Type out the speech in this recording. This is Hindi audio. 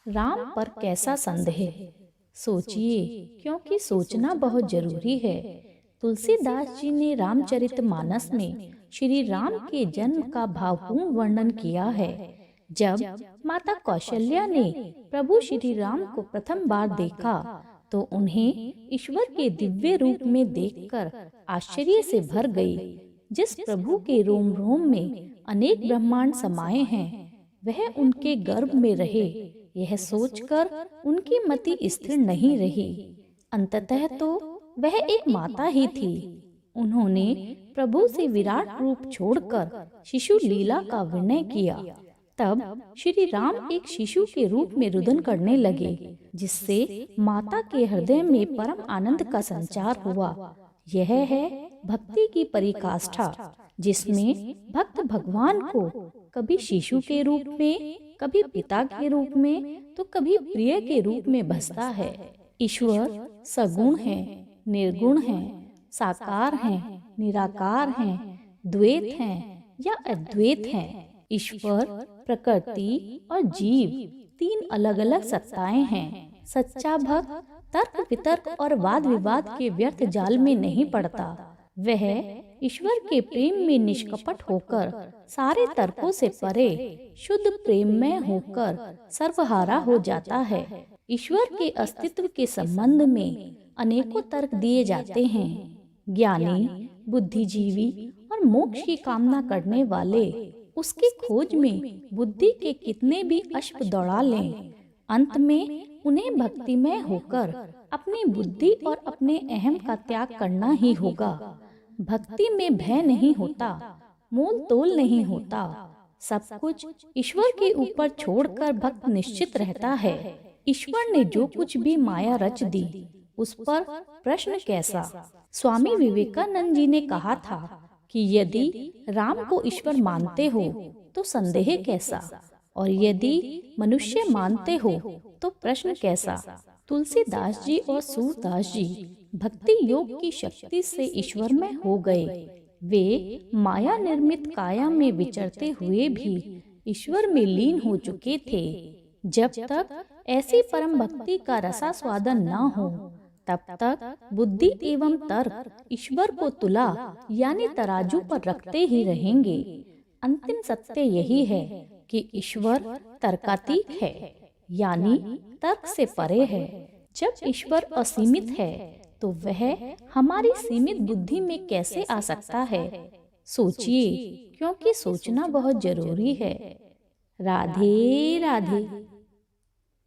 राम पर कैसा संदेह। सोचिए, क्योंकि सोचना बहुत जरूरी है। तुलसीदास जी ने रामचरितमानस में श्री राम के जन्म का भावपूर्ण वर्णन किया है। जब माता कौशल्या ने प्रभु श्री राम को प्रथम बार देखा तो उन्हें ईश्वर के दिव्य रूप में देखकर आश्चर्य से भर गई। जिस प्रभु के रोम रोम में अनेक ब्रह्मांड समाये हैं, वह उनके गर्भ में रहे, यह सोचकर उनकी मति स्थिर नहीं रही। अंततः तो वह एक माता ही थी। उन्होंने प्रभु से विराट रूप छोड़कर शिशु लीला का विनय किया। तब श्री राम एक शिशु के रूप में रुदन करने लगे, जिससे माता के हृदय में परम आनंद का संचार हुआ। यह है भक्ति की पराकाष्ठा, जिसमें भक्त भगवान को कभी शिशु के रूप में, कभी पिता के रूप में, तो कभी प्रिय के रूप में बसता है। ईश्वर सगुण है, निर्गुण है, साकार है, निराकार है, द्वैत है या अद्वैत है। ईश्वर, प्रकृति और जीव तीन अलग अलग सत्ताएं हैं। सच्चा भक्त तर्क वितर्क और वाद विवाद के व्यर्थ जाल में नहीं पड़ता। वह ईश्वर के प्रेम में निष्कपट होकर सारे तर्कों से परे शुद्ध प्रेममय होकर सर्वहारा हो जाता है। ईश्वर के अस्तित्व के संबंध में अनेकों तर्क दिए जाते हैं। ज्ञानी, बुद्धिजीवी और मोक्ष की कामना करने वाले उसकी खोज में बुद्धि के कितने भी अश्व दौड़ा लें, अंत में उन्हें भक्तिमय होकर अपनी बुद्धि और अपने अहम का त्याग करना ही होगा। भक्ति में भय नहीं होता, मोल तोल नहीं होता। सब कुछ ईश्वर के ऊपर छोड़कर भक्त निश्चित रहता है। ईश्वर ने जो कुछ भी माया रच दी, उस पर प्रश्न कैसा। स्वामी विवेकानंद जी ने कहा था कि यदि राम को ईश्वर मानते हो तो संदेह कैसा, और यदि मनुष्य मानते हो तो प्रश्न कैसा। तुलसीदास जी और सूरदास जी भक्ति योग की शक्ति से ईश्वरमय हो गए। वे माया निर्मित काया में विचरते हुए भी ईश्वर में लीन हो चुके थे। जब तक ऐसी परम भक्ति का रसास्वादन न हो, तब तक बुद्धि एवं तर्क ईश्वर को तुला यानी तराजू पर रखते ही रहेंगे। अंतिम सत्य यही है कि ईश्वर तर्कातीत है, यानी तर्क से परे है। जब ईश्वर असीमित है तो वह हमारी सीमित बुद्धि में कैसे आ सकता है। सोचिए, क्योंकि सोचना बहुत जरूरी है। राधे राधे।